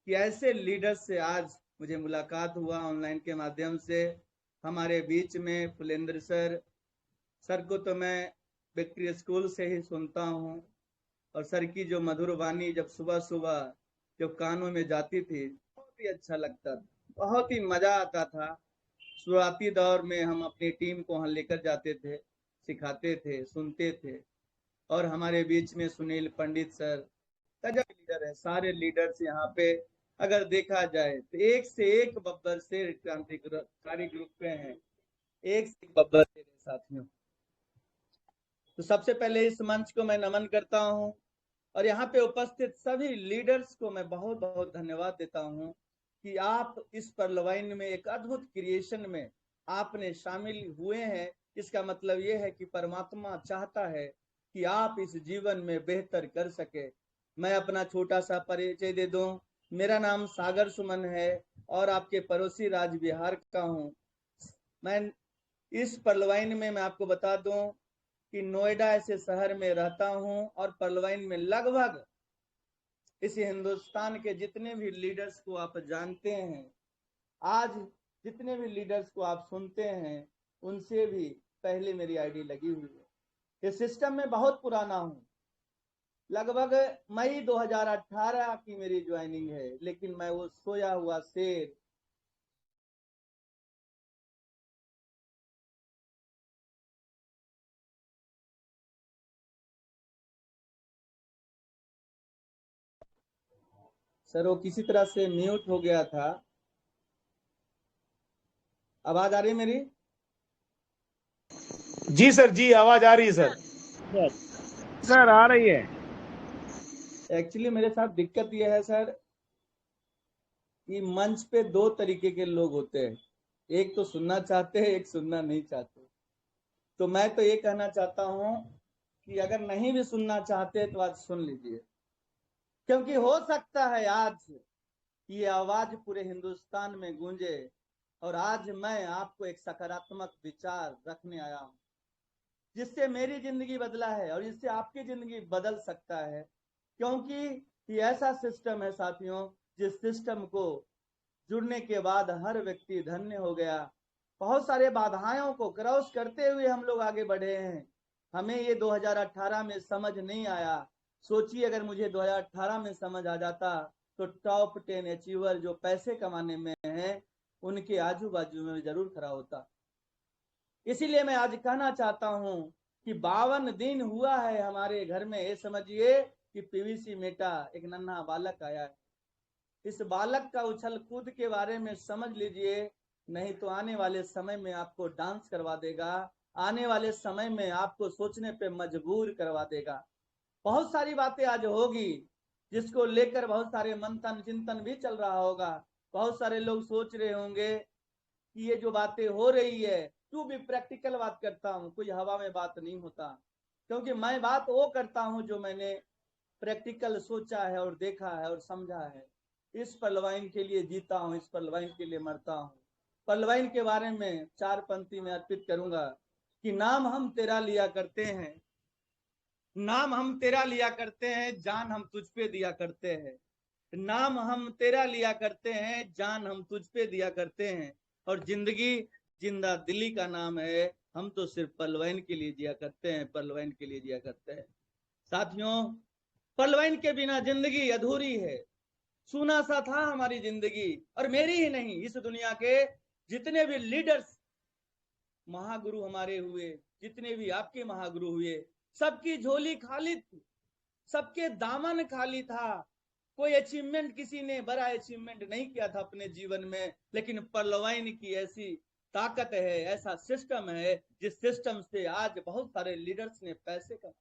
कि ऐसे लीडर से आज मुझे मुलाकात हुआ ऑनलाइन के माध्यम से। हमारे बीच में फुलेंद्र सर को तो मैं विक्ट्री स्कूल से ही सुनता हूँ, और सर की जो मधुर वाणी जब सुबह सुबह जब कानों में जाती थी बहुत ही अच्छा लगता था, बहुत ही मजा आता था। शुरुआती दौर में हम अपनी टीम को वहां लेकर जाते थे, सिखाते थे, सुनते थे। और हमारे बीच में सुनील पंडित सर गजब लीडर है। सारे लीडर्स यहाँ पे अगर देखा जाए तो एक से एक बब्बर से क्रांतिकारी ग्रुप पे हैं, एक से एक बब्बर से साथियों। तो सबसे पहले इस मंच को मैं नमन करता हूँ, और यहाँ पे उपस्थित सभी लीडर्स को मैं बहुत बहुत धन्यवाद देता हूँ कि आप इस पर्लवाइन में एक अद्भुत क्रिएशन में आपने शामिल हुए हैं। इसका मतलब ये है कि परमात्मा चाहता है कि आप इस जीवन में बेहतर कर सके। मैं अपना छोटा सा परिचय दे दूं। मेरा नाम सागर सुमन है और आपके पड़ोसी राज्य बिहार का हूँ। मैं इस पर्लवाइन में मैं आपको बता दूं कि नोएडा ऐसे शहर में रहता हूं, और पर्लवाइन में लगभग इस हिंदुस्तान के जितने भी लीडर्स को आप जानते हैं, आज जितने भी लीडर्स को आप सुनते हैं, उनसे भी पहले मेरी आईडी लगी हुई है। इस सिस्टम में बहुत पुराना हूं, लगभग मई 2018 की मेरी ज्वाइनिंग है, लेकिन मैं वो सोया हुआ शेर सर वो किसी तरह से म्यूट हो गया था। आवाज आ रही है मेरी? जी सर, जी आवाज आ रही है सर। सर आ रही है। एक्चुअली मेरे साथ दिक्कत यह है सर कि मंच पे दो तरीके के लोग होते हैं, एक तो सुनना चाहते हैं, एक सुनना नहीं चाहते। तो मैं तो ये कहना चाहता हूँ कि अगर नहीं भी सुनना चाहते तो आज सुन लीजिए, क्योंकि हो सकता है आज ये आवाज पूरे हिंदुस्तान में गूंजे। और आज मैं आपको एक सकारात्मक विचार रखने आया हूँ, जिससे मेरी जिंदगी बदला है और इससे आपकी जिंदगी बदल सकता है। क्योंकि ये ऐसा सिस्टम है साथियों, जिस सिस्टम को जुड़ने के बाद हर व्यक्ति धन्य हो गया। बहुत सारे बाधाओं को क्रॉस करते हुए हम लोग आगे बढ़े हैं। हमें ये 2018 में समझ नहीं आया। सोचिए अगर मुझे 2018 में समझ आ जाता तो टॉप 10 अचीवर जो पैसे कमाने में हैं, उनके आजू बाजू में जरूर खड़ा होता। इसीलिए मैं आज कहना चाहता हूं कि 52 दिन हुआ है हमारे घर में, ये समझिए कि पीवीसी मेटा एक नन्हा बालक आया है। इस बालक का उछल कूद के बारे में समझ लीजिए, नहीं तो आने वाले समय में आपको डांस करवा देगा, आने वाले समय में आपको सोचने पे मजबूर करवा देगा। बहुत सारी बातें आज होगी जिसको लेकर बहुत सारे मंथन चिंतन भी चल रहा होगा। बहुत सारे लोग सोच रहे होंगे कि ये जो बातें हो रही है, तू भी प्रैक्टिकल बात करता हूँ, कोई हवा में बात नहीं होता। क्योंकि मैं बात वो करता हूँ जो मैंने प्रैक्टिकल सोचा है और देखा है और समझा है। इस पर्लवाइन के लिए जीता हूँ, इस पर्लवाइन के लिए मरता हूँ। पर्लवाइन के बारे में 4 पंक्ति में अर्पित करूंगा कि नाम हम तेरा लिया करते हैं, नाम हम तेरा लिया करते हैं, जान हम तुझ पे दिया करते हैं। नाम हम तेरा लिया करते हैं, जान हम तुझ पे दिया करते हैं। और जिंदगी जिंदा दिली का नाम है, हम तो सिर्फ पर्लवाइन के लिए जिया करते हैं, पर्लवाइन के लिए जिया करते हैं। साथियों, पर्लवाइन के बिना जिंदगी अधूरी है, सूना सा था हमारी जिंदगी। और मेरी ही नहीं, इस दुनिया के जितने भी लीडर्स महागुरु हमारे हुए, जितने भी आपके महागुरु हुए, सबकी झोली खाली थी, सबके दामन खाली था। कोई अचीवमेंट किसी ने बड़ा अचीवमेंट नहीं किया था अपने जीवन में, लेकिन पर्लवाइन की ऐसी ताकत है, ऐसा सिस्टम है, जिस सिस्टम से आज बहुत सारे लीडर्स ने पैसे कमाए।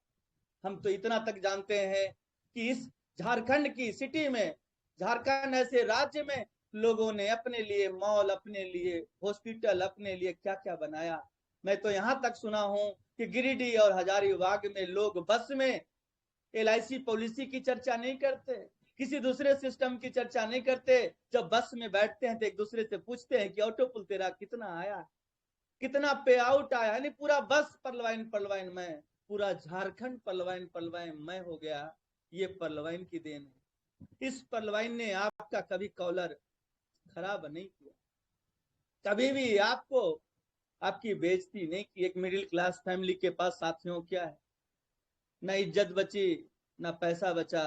हम तो इतना तक जानते हैं कि इस झारखंड की सिटी में, झारखंड ऐसे राज्य में लोगों ने अपने लिए मॉल, अपने लिए हॉस्पिटल, अपने लिए क्या क्या बनाया। मैं तो यहाँ तक सुना हूं कि गिरिडीह और हजारीबाग में लोग बस में LIC पॉलिसी की चर्चा नहीं करते, किसी दूसरे सिस्टम की चर्चा नहीं करते। जब बस में बैठते हैं तो एक दूसरे से पूछते हैं कि ऑटो पुल तेरा कितना आया, कितना पे आउट आया। यानी पूरा बस पर्लवाइन पर्लवाइन में, पूरा झारखंड पर्लवाइन पर्लवाइन में हो गया। ये पर्लवाइन की देन है। इस परलवाइन ने आपका कभी कॉलर खराब नहीं किया, कभी भी आपको आपकी बेइज्जती नहीं की। एक मिडिल क्लास फैमिली के पास साथियों क्या है, ना इज्जत बची ना पैसा बचा,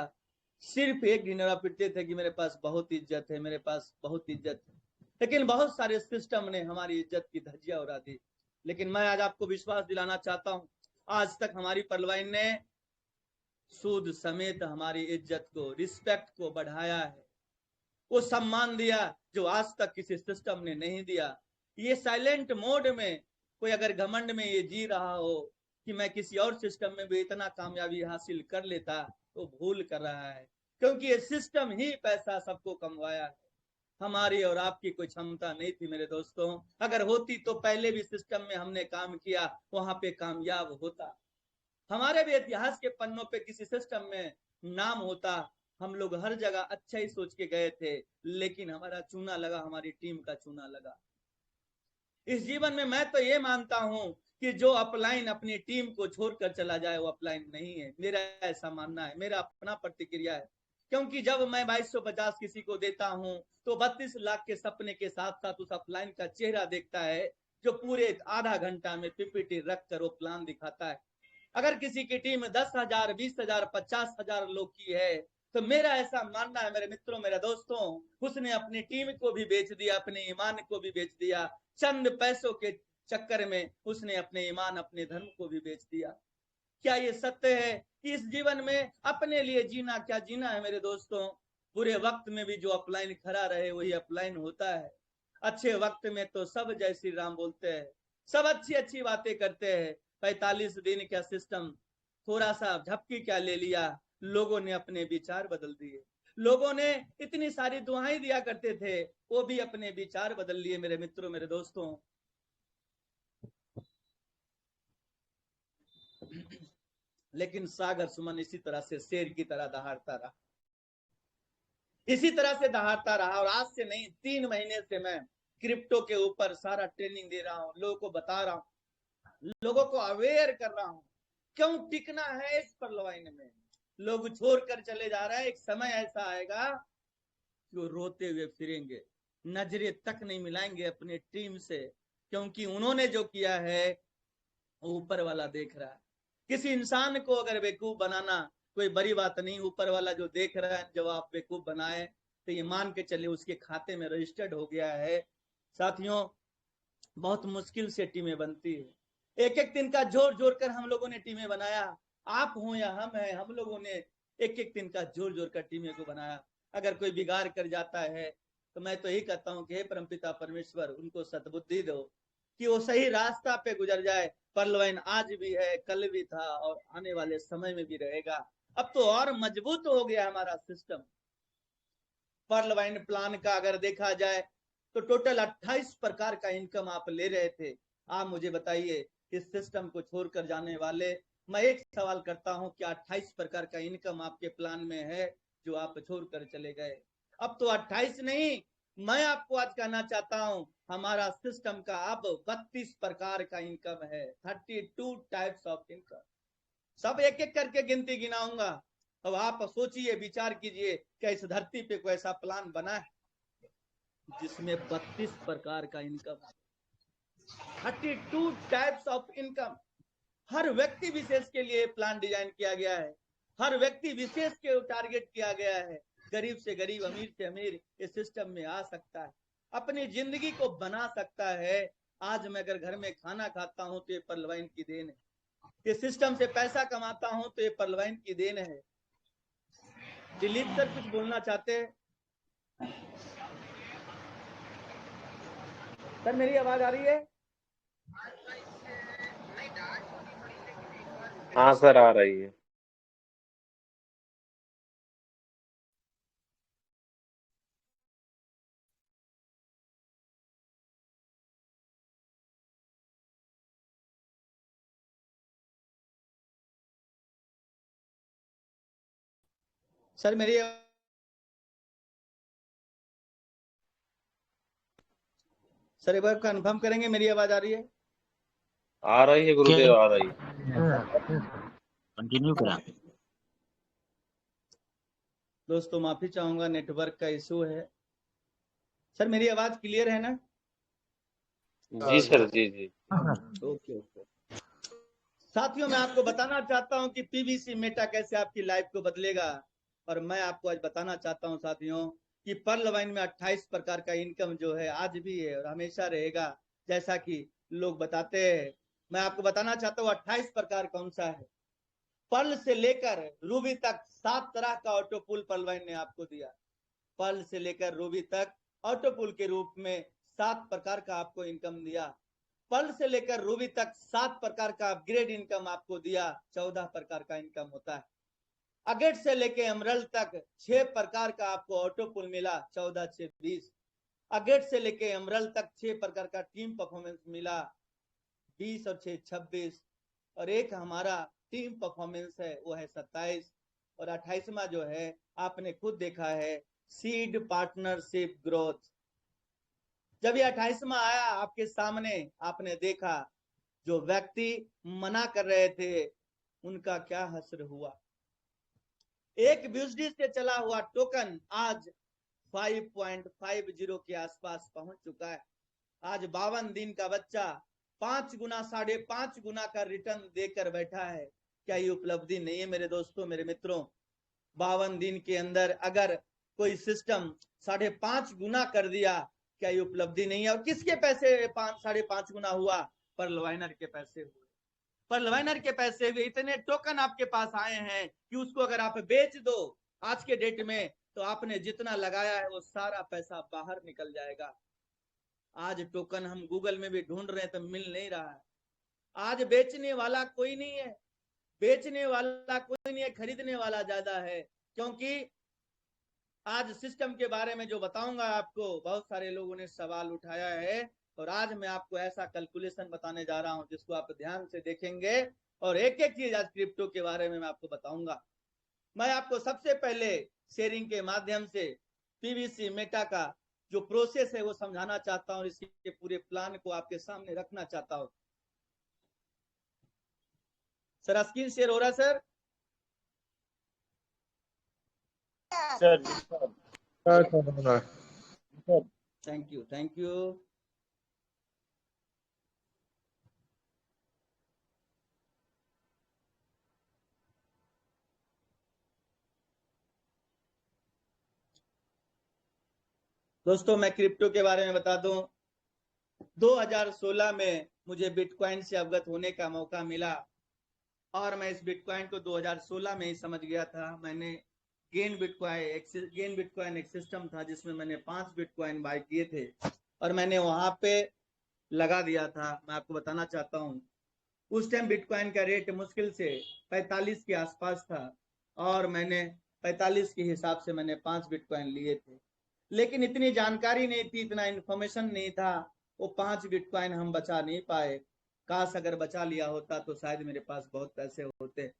सिर्फ एक ढिंढोरा पीटते थे कि मेरे पास बहुत इज्जत है, मेरे पास बहुत इज्जत है। लेकिन बहुत सारे सिस्टम ने हमारी इज्जत की धज्जियां उड़ा दी। लेकिन मैं आज आपको विश्वास दिलाना चाहता हूं, आज तक हमारी परलवाइन ने सूद समेत हमारी इज्जत को, रिस्पेक्ट को बढ़ाया है, वो सम्मान दिया जो आज तक किसी सिस्टम ने नहीं दिया। ये साइलेंट मोड में कोई अगर घमंड में ये जी रहा हो कि मैं किसी और सिस्टम में भी इतना कामयाबी हासिल कर लेता, तो भूल कर रहा है, क्योंकि ये सिस्टम ही पैसा सबको कमवाया है। हमारी और आपकी कोई क्षमता नहीं थी मेरे दोस्तों, अगर होती तो पहले भी सिस्टम में हमने काम किया, वहां पे कामयाब होता, हमारे भी इतिहास के पन्नों पे किसी सिस्टम में नाम होता। हम लोग हर जगह अच्छा ही सोच के गए थे, लेकिन हमारा चूना लगा, हमारी टीम का चूना लगा। इस जीवन में मैं तो ये मानता हूं कि जो अपलाइन अपनी टीम को छोड़कर चला जाए वो अपलाइन नहीं है, मेरा ऐसा मानना है, मेरा अपना प्रतिक्रिया है। क्योंकि जब मैं 2250 किसी को देता हूं तो 32 लाख के सपने के साथ साथ उस अपलाइन का चेहरा देखता है, जो पूरे आधा घंटा में पीपीटी रख कर वो प्लान दिखाता है। अगर किसी की टीम 10,000 20,000 50,000 लोग की है, तो मेरा ऐसा मानना है मेरे मित्रों, मेरे दोस्तों, उसने अपनी टीम को भी बेच दिया, अपने ईमान को भी बेच दिया, चंद पैसों के चक्कर में उसने अपने ईमान अपने धर्म को भी बेच दिया। क्या ये सत्य है कि इस जीवन में अपने लिए जीना क्या जीना है मेरे दोस्तों? बुरे वक्त में भी जो अपलाइन खड़ा रहे वही अपलाइन होता है। अच्छे वक्त में तो सब जय श्री राम बोलते हैं, सब अच्छी अच्छी बातें करते हैं। 45 दिन का सिस्टम थोड़ा सा झपकी क्या ले लिया, लोगों ने अपने विचार बदल दिए। लोगों ने इतनी सारी दुआएं दिया करते थे, वो भी अपने विचार बदल लिए मेरे मित्रों, मेरे दोस्तों। लेकिन सागर सुमन इसी तरह से शेर की तरह दहाड़ता रहा, इसी तरह से दहाड़ता रहा। और आज से नहीं, 3 महीने से मैं क्रिप्टो के ऊपर सारा ट्रेनिंग दे रहा हूँ, लोगों को बता रहा हूँ, लोगों को अवेयर कर रहा हूँ क्यों टिकना है इस परलवाइन में। लोग छोड़कर चले जा रहे हैं, एक समय ऐसा आएगा कि वो रोते हुए फिरेंगे, नजरें तक नहीं मिलाएंगे अपने टीम से, क्योंकि उन्होंने जो किया है ऊपर वाला देख रहा है। किसी इंसान को अगर बेवकूफ बनाना कोई बड़ी बात नहीं, ऊपर वाला जो देख रहा है, जब आप बेवकूफ बनाए तो ये मान के चले उसके खाते में रजिस्टर्ड हो गया है। साथियों, बहुत मुश्किल से टीमें बनती है, एक एक दिन का जोर जोर कर हम लोगों ने टीमें बनाया, आप हो या हम हैं, हम लोगों ने एक एक दिन का जोर जोर कर टीमें को बनाया। अगर कोई बिगाड़ कर जाता है तो मैं तो यही कहता हूँ कि हे परमपिता परमेश्वर, उनको सद्बुद्धि दो कि वो सही रास्ता पे गुजर जाए। परलवाइन आज भी है, कल भी था और आने वाले समय में भी रहेगा। अब तो और मजबूत हो गया हमारा सिस्टम। परलवाइन प्लान का अगर देखा जाए तो टोटल 28 प्रकार का इनकम आप ले रहे थे। आप मुझे बताइए, इस सिस्टम को छोड़कर जाने वाले, मैं एक सवाल करता हूं, क्या 28 प्रकार का इनकम आपके प्लान में है जो आप छोड़कर चले गए? अब तो 28 नहीं, मैं आपको आज कहना चाहता हूं, हमारा सिस्टम का अब 32 प्रकार का इनकम है, 32 टाइप्स ऑफ इनकम। सब एक एक करके गिनती गिनाऊंगा। अब आप सोचिए, विचार कीजिए, क्या इस धरती पे कोई ऐसा प्लान बना है जिसमें 32 प्रकार का इनकम, 32 टाइप्स ऑफ इनकम। हर व्यक्ति विशेष के लिए प्लान डिजाइन किया गया है, हर व्यक्ति विशेष के टारगेट किया गया है। गरीब से गरीब, अमीर से अमीर इस सिस्टम में आ सकता है, अपनी जिंदगी को बना सकता है। आज मैं अगर घर में खाना खाता हूं तो ये परलवाइन की देन है, इस सिस्टम से पैसा कमाता हूं तो ये परलवाइन की देन है। दिलीप सर कुछ बोलना चाहते हैं? सर मेरी आवाज आ रही है? हाँ सर, आ रही है। सर मेरी सर एक बार कंफर्म करेंगे मेरी आवाज आ रही है? आ रही है गुरुदेव, आ रही है। कंटिन्यू करा। दोस्तों माफी चाहूंगा, नेटवर्क का इशू है। सर मेरी आवाज क्लियर है ना? जी सर, जी जी। Okay okay. साथियों मैं आपको बताना चाहता हूं कि पीवीसी मेटा कैसे आपकी लाइफ को बदलेगा। और मैं आपको आज बताना चाहता हूं साथियों कि पर्ल वाइन में 28 प्रकार का इनकम जो है आज भी है और हमेशा रहेगा, जैसा कि लोग बताते हैं। मैं आपको बताना चाहता हूँ 28 प्रकार कौन सा है। पर्ल से लेकर रूबी तक 7 तरह का ऑटो पुल पर्ल वाइन ने आपको दिया। पर्ल से लेकर रूबी तक ऑटो पुल के रूप में 7 प्रकार का आपको इनकम दिया। पर्ल से लेकर रूबी तक 7 प्रकार का अपग्रेड इनकम आपको दिया, 14 प्रकार का इनकम होता है। अगेट से लेकर एमरल्ड तक 6 प्रकार का आपको ऑटो पुल मिला, 14 6 20। अगेट से लेकर एमरल्ड तक 6 प्रकार का टीम परफॉर्मेंस मिला, 20 और 6 26। और एक हमारा टीम परफॉर्मेंस है वो है 27। और 28वां जो है आपने खुद देखा है, सीड पार्टनरशिप ग्रोथ। जब ये 28वां आया आपके सामने, आपने देखा जो व्यक्ति मना कर रहे थे उनका क्या हश्र हुआ। एक ब्यूसडी से चला हुआ टोकन आज 5.50 के आसपास पहुंच चुका है। आज 52 दिन का बच्चा 5 गुना 5.5 गुना का रिटर्न देकर बैठा है। क्या ये उपलब्धि नहीं है मेरे दोस्तों, मेरे मित्रों? 52 दिन के अंदर अगर कोई सिस्टम 5.5 गुना कर दिया, क्या ये उपलब्धि नहीं है? और किसके पैसे 5.5 गुना हुआ? पर्ल वाइनर के पैसे हुए। पर्ल वाइनर के पैसे हुए। इतने टोकन आपके पास आए हैं कि उसको अगर आप बेच दो आज के डेट में, तो आपने जितना लगाया है वो सारा पैसा बाहर निकल जाएगा। आज टोकन हम गूगल में भी ढूंढ रहे हैं तो मिल नहीं रहा है। आज बेचने वाला कोई नहीं है, बेचने वाला कोई नहीं है, खरीदने वाला ज्यादा है। क्योंकि आज सिस्टम के बारे में जो बताऊंगा आपको, बहुत सारे लोगों ने सवाल उठाया है। और आज मैं आपको ऐसा कैलकुलेशन बताने जा रहा हूं जिसको आप ध्यान से देखेंगे और एक एक चीज आज क्रिप्टो के बारे में मैं आपको बताऊंगा। मैं आपको सबसे पहले शेयरिंग के माध्यम से पीवीसी मेटा का जो प्रोसेस है वो समझाना चाहता हूं, इसके पूरे प्लान को आपके सामने रखना चाहता हूं। सर स्क्रीन शेयर हो रहा है sir? Thank you thank you. दोस्तों मैं क्रिप्टो के बारे में बता दूं, 2016 में मुझे बिटकॉइन से अवगत होने का मौका मिला और मैं इस बिटकॉइन को 2016 में ही समझ गया था। मैंने गेन बिटकॉइन एक सिस्टम था जिसमें मैंने 5 बिटकॉइन बाय किए थे और मैंने वहां पे लगा दिया था। मैं आपको बताना चाहता हूँ उस टाइम बिटकॉइन का रेट मुश्किल से 45 के आसपास था और मैंने 45 के हिसाब से मैंने 5 बिटकॉइन लिए थे। लेकिन इतनी जानकारी नहीं थी, इतना इन्फॉर्मेशन नहीं था, वो 5 बिटकॉइन हम बचा नहीं पाए। काश अगर बचा लिया होता तो शायद मेरे पास बहुत पैसे होते।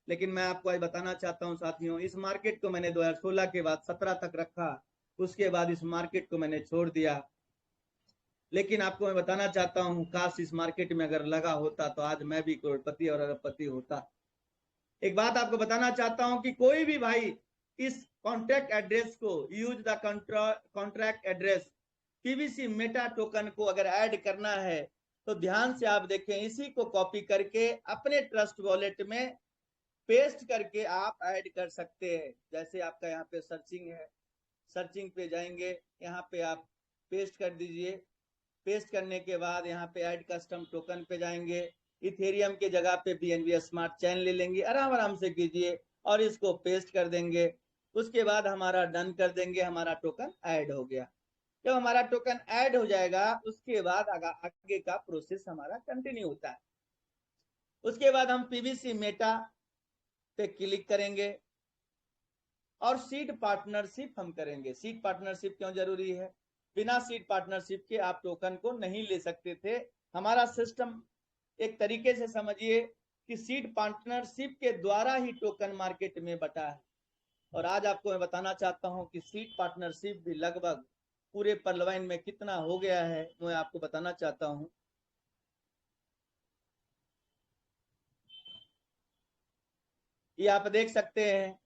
लेकिन मैं आपको आज बताना चाहता हूँ साथियों, इस मार्केट को मैंने 2016 के बाद 17 तक रखा, उसके बाद इस मार्केट को मैंने छोड़ दिया। लेकिन आपको मैं बताना चाहता हूँ काश इस मार्केट में अगर लगा होता तो आज मैं भी करोड़पति और अरबपति होता। एक बात आपको बताना चाहता हूँ कि कोई भी भाई इस कॉन्ट्रैक्ट एड्रेस को use the contract address PVC Meta token को अगर ऐड करना है तो ध्यान से आप देखें, इसी को कॉपी करके अपने ट्रस्ट वॉलेट में पेस्ट करके आप ऐड कर सकते हैं। जैसे आपका यहाँ पे सर्चिंग है, सर्चिंग पे जाएंगे, यहाँ पे आप पेस्ट कर दीजिए। पेस्ट करने के बाद यहाँ पे ऐड कस्टम टोकन पे जाएंगे, इथेरियम के जगह पे बीएनबी स्मार्ट चेन ले लेंगे, आराम आराम से कीजिए और इसको पेस्ट कर देंगे। उसके बाद हमारा डन कर देंगे, हमारा टोकन ऐड हो गया। जब हमारा टोकन ऐड हो जाएगा उसके बाद आगे का प्रोसेस हमारा कंटिन्यू होता है। उसके बाद हम पीवीसी मेटा पे क्लिक करेंगे और सीड पार्टनरशिप हम करेंगे। सीड पार्टनरशिप क्यों जरूरी है? बिना सीड पार्टनरशिप के आप टोकन को नहीं ले सकते थे। हमारा सिस्टम एक तरीके से समझिए कि सीड पार्टनरशिप के द्वारा ही टोकन मार्केट में बटा है। और आज आपको मैं बताना चाहता हूं कि सीड पार्टनरशिप भी लगभग पूरे पर्लवाइन में कितना हो गया है मैं आपको बताना चाहता हूं। ये आप देख सकते हैं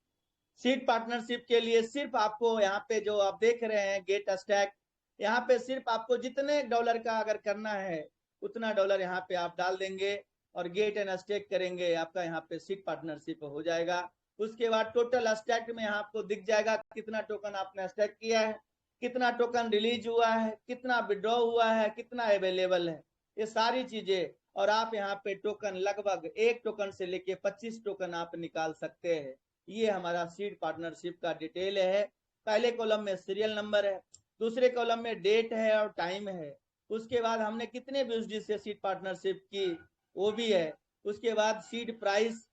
सीड पार्टनरशिप के लिए सिर्फ आपको यहाँ पे जो आप देख रहे हैं गेट स्टैक, यहाँ पे सिर्फ आपको जितने डॉलर का अगर करना है उतना डॉलर यहाँ पे आप डाल देंगे और गेट एंड स्टेक करेंगे, आपका यहाँ पे सीड पार्टनरशिप हो जाएगा। उसके बाद टोटल स्टैक में आपको दिख जाएगा कितना टोकन आपने स्टैक किया है, कितना टोकन रिलीज हुआ है, कितना विड्रॉ हुआ है, कितना अवेलेबल है, ये सारी चीजें। और आप यहाँ पे टोकन लगभग 1 टोकन से लेके 25 टोकन आप निकाल सकते हैं। ये हमारा सीड पार्टनरशिप का डिटेल है। पहले कॉलम में सीरियल नंबर है, दूसरे कॉलम में डेट है और टाइम है। उसके बाद हमने कितने यूएसडी से सीड पार्टनरशिप की वो भी है। उसके बाद सीड प्राइस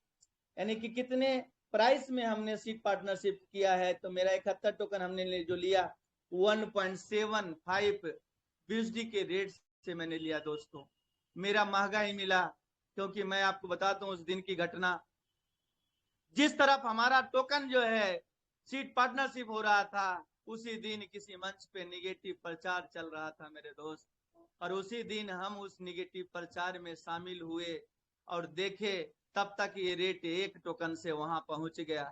यानी कि कितने प्राइस में हमने सीड पार्टनरशिप किया है। तो मेरा 71 टोकन हमने जो लिया 1.75 यूएसडी के रेट से मैंने लिया दोस्तों। मेरा महंगा ही मिला, क्योंकि मैं आपको बताता हूँ उस दिन की घटना। जिस तरफ हमारा टोकन जो है सीड पार्टनरशिप हो रहा था, उसी दिन किसी मंच पे निगेटिव प्रचार चल रहा था मेरे दोस्त, और उसी दिन हम उस निगेटिव प्रचार में शामिल हुए और देखे, तब तक ये रेट 1 टोकन से वहां पहुंच गया।